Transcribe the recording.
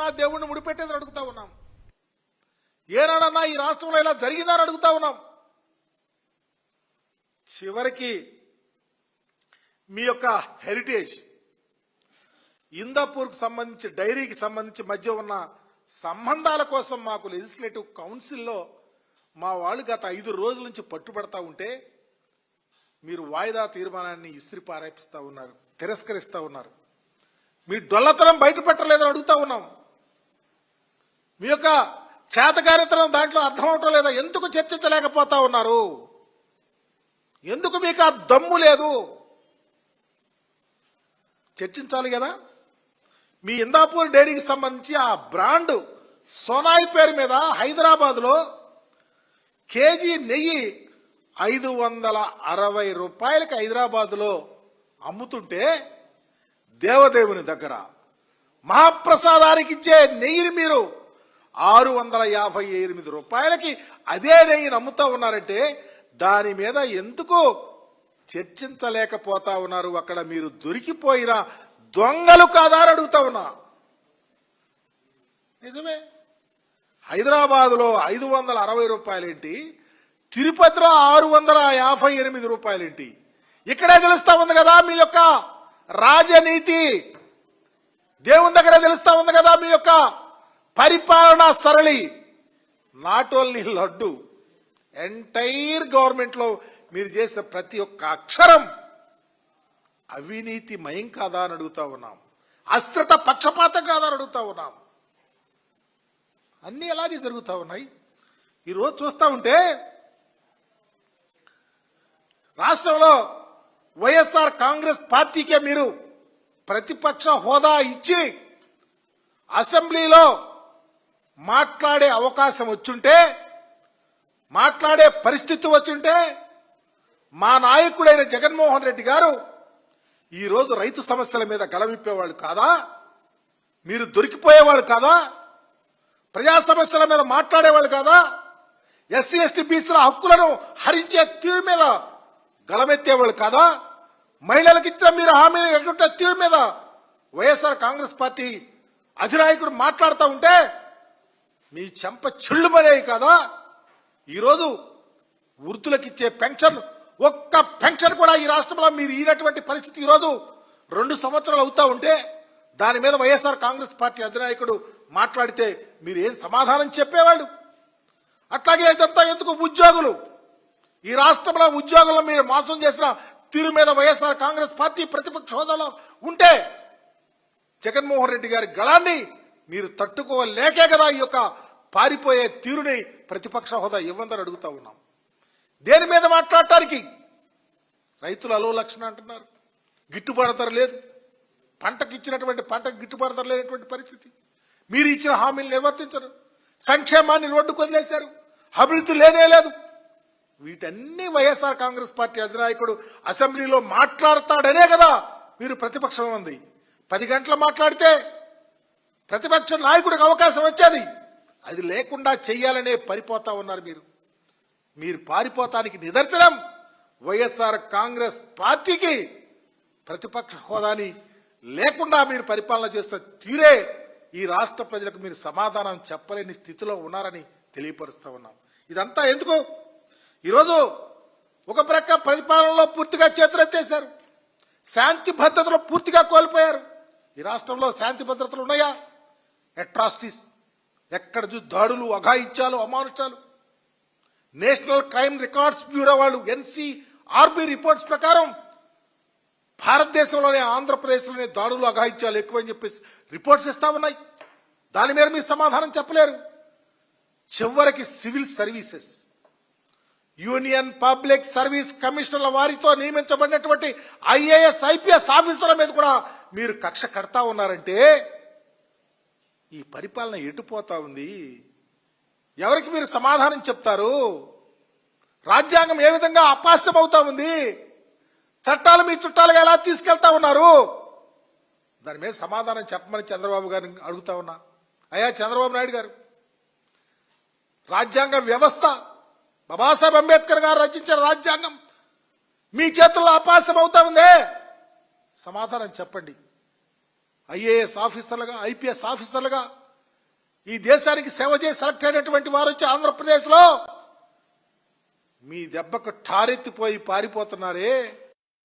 ఏనాడన్నా దేవుణ్ణి ముడిపెట్టేదని అడుగుతా ఉన్నాం. ఏనాడన్నా ఈ రాష్ట్రంలో ఇలా జరిగిందని అడుగుతా ఉన్నాం. చివరికి మీ యొక్క హెరిటేజ్ ఇందాపూర్కి సంబంధించి డైరీకి సంబంధించి మధ్య ఉన్న సంబంధాల కోసం మాకు లెజిస్లేటివ్ కౌన్సిల్లో మా వాళ్ళు గత 5 రోజుల నుంచి పట్టుబడతా ఉంటే మీరు వాయిదా తీర్మానాన్ని ఇసిరి పారేపిస్తా ఉన్నారు, తిరస్కరిస్తా ఉన్నారు. మీ డొల్లతనం బయటపెట్టలేదని అడుగుతా ఉన్నాం. మీ యొక్క చేతకారితనం దాంట్లో అర్థం అవటం లేదా? ఎందుకు చర్చించలేకపోతా ఉన్నారు? ఎందుకు మీకు ఆ దమ్ము లేదు? చర్చించాలి కదా. మీ ఇందాపూర్ డైరీకి సంబంధించి ఆ బ్రాండ్ సోనాయి పేరు మీద హైదరాబాద్లో కేజీ నెయ్యి 560 రూపాయలకి హైదరాబాద్లో అమ్ముతుంటే దేవదేవుని దగ్గర మహాప్రసాదానికి ఇచ్చే నెయ్యిని మీరు 658 రూపాయలకి అదే నెయ్యిని అమ్ముతా ఉన్నారంటే దాని మీద ఎందుకు చర్చించలేకపోతా ఉన్నారు? అక్కడ మీరు దొరికిపోయిన దొంగలు కాదా అని అడుగుతా ఉన్నా. నిజమే, హైదరాబాదులో 560 రూపాయలేంటి, తిరుపతిలో 658 రూపాయలేంటి? ఇక్కడే తెలుస్తా ఉంది కదా మీ యొక్క రాజనీతి. దేవుని దగ్గర తెలుస్తా ఉంది కదా మీ యొక్క పరిపాలనా సరళి. Not only laddu, entire government లో మీరు చేసే ప్రతి ఒక్క అక్షరం అవినీతి మయం కాదా అని అడుగుతా ఉన్నాం. అశ్రిత పక్షపాతం కాదా అని అడుగుతా ఉన్నాం. అన్ని అలాగే జరుగుతూ ఉన్నాయి. ఈరోజు చూస్తూ ఉంటే రాష్ట్రంలో వైఎస్ఆర్ కాంగ్రెస్ పార్టీకే మీరు ప్రతిపక్ష హోదా ఇచ్చి అసెంబ్లీలో మాట్లాడే అవకాశం వచ్చుంటే, మాట్లాడే పరిస్థితి వచ్చుంటే మా నాయకుడైన జగన్మోహన్ రెడ్డి గారు ఈరోజు రైతు సమస్యల మీద గళమిప్పేవాళ్ళు కాదా? మీరు దొరికిపోయేవాళ్ళు కాదా? ప్రజా సమస్యల మీద మాట్లాడేవాళ్ళు కాదా? ఎస్సీ ఎస్టీ బీసీల హక్కులను హరించే తీరు మీద గళమెత్తేవాళ్ళు కాదా? మహిళలకు ఇచ్చిన మీరు హామీలు ఎటువంటి తీరు మీద వైఎస్ఆర్ కాంగ్రెస్ పార్టీ అధినాయకుడు మాట్లాడుతూ ఉంటే మీ చెంప చెల్లుమనేవి కాదా? ఈరోజు వృద్ధులకిచ్చే పెన్షన్, ఒక్క పెన్షన్ కూడా ఈ రాష్ట్రంలో మీరు ఈనటువంటి పరిస్థితి ఈరోజు 2 సంవత్సరాలు అవుతా ఉంటే దాని మీద వైఎస్ఆర్ కాంగ్రెస్ పార్టీ అధినాయకుడు మాట్లాడితే మీరు ఏం సమాధానం చెప్పేవాళ్ళు? అట్లాగే ఇదంతా ఎందుకు? ఉద్యోగులు, ఈ రాష్ట్రంలో ఉద్యోగులను మీరు మోసం చేసిన తీరు మీద వైఎస్ఆర్ కాంగ్రెస్ పార్టీ ప్రతిపక్ష హోదాలో ఉంటే జగన్మోహన్ రెడ్డి గారి గళాన్ని మీరు తట్టుకోలేకే కదా ఈ యొక్క పారిపోయే తీరుని ప్రతిపక్ష హోదా ఇవ్వందని అడుగుతా ఉన్నాం. దేని మీద మాట్లాడటానికి? రైతులు అలో లక్షణ అంటున్నారు, గిట్టుబాటు ధర లేదు, పంటకు ఇచ్చినటువంటి పంటకు గిట్టుబాటు ధర లేనటువంటి పరిస్థితి. మీరు ఇచ్చిన హామీలు నిర్వర్తించరు, సంక్షేమాన్ని రోడ్డుకు వదిలేశారు, అభివృద్ధి లేనే లేదు. వీటన్ని వైఎస్ఆర్ కాంగ్రెస్ పార్టీ అధినాయకుడు అసెంబ్లీలో మాట్లాడతాడనే కదా మీరు ప్రతిపక్షం ఉంది. 10 గంటలు మాట్లాడితే ప్రతిపక్ష నాయకుడికి అవకాశం వచ్చేది. అది లేకుండా చెయ్యాలనే పరిపోతా ఉన్నారు మీరు. మీరు పారిపోతానికి నిదర్శనం వైఎస్ఆర్ కాంగ్రెస్ పార్టీకి ప్రతిపక్ష హోదాని లేకుండా మీరు పరిపాలన చేస్తున్న తీరే ఈ రాష్ట్ర ప్రజలకు మీరు సమాధానం చెప్పలేని స్థితిలో ఉన్నారని తెలియపరుస్తూ ఉన్నాం. ఇదంతా ఎందుకు? ఈరోజు ఒక ప్రక్క పరిపాలనలో పూర్తిగా చేతులెత్తేశారు, శాంతి భద్రతలు పూర్తిగా కోల్పోయారు. ఈ రాష్ట్రంలో శాంతి భద్రతలు ఉన్నాయా? అట్రాసిటీస్, ఎక్కడ చూసి దాడులు, అఘాయిత్యాలు, అమానుష్యాలు. నేషనల్ క్రైమ్ రికార్డ్స్ బ్యూరో వాళ్ళు ఎన్సీఆర్బీ రిపోర్ట్స్ ప్రకారం భారతదేశంలోనే ఆంధ్రప్రదేశ్లోనే దాడులు, అఘాయిత్యాలు ఎక్కువని చెప్పేసి రిపోర్ట్స్ ఇస్తా ఉన్నాయి. దాని మీద మీరు సమాధానం చెప్పలేరు. చివరికి civil services, union public service కమిషనర్ల వారితో నియమించబడినటువంటి ఐఏఎస్ ఐపీఎస్ ఆఫీసర్ల మీద కూడా మీరు కక్ష కడతా ఉన్నారంటే ఈ పరిపాలన ఎటుపోతా ఉంది? ఎవరికి మీరు సమాధానం చెప్తారు? రాజ్యాంగం ఏ విధంగా అపాస్యం అవుతా ఉంది? చట్టాలు మీ చుట్టాలుగా ఎలా తీసుకెళ్తా ఉన్నారు? దాని మీద సమాధానం చెప్పమని చంద్రబాబు గారిని అడుగుతా ఉన్నా. అయ్యా చంద్రబాబు నాయుడు గారు, రాజ్యాంగ వ్యవస్థ, బాబాసాహెబ్ అంబేద్కర్ గారు రచించిన రాజ్యాంగం మీ చేతుల్లో అపాస్యం అవుతా ఉందే, సమాధానం చెప్పండి. ఐఏఎస్ ఆఫీసర్లుగా, ఐపీఎస్ ఆఫీసర్లుగా ఈ దేశానికి సేవ చేసి సెలెక్ట్ అయినటువంటి వారు వచ్చి ఆంధ్రప్రదేశ్లో మీ దెబ్బకు ఠారెత్తిపోయి పారిపోతున్నారే.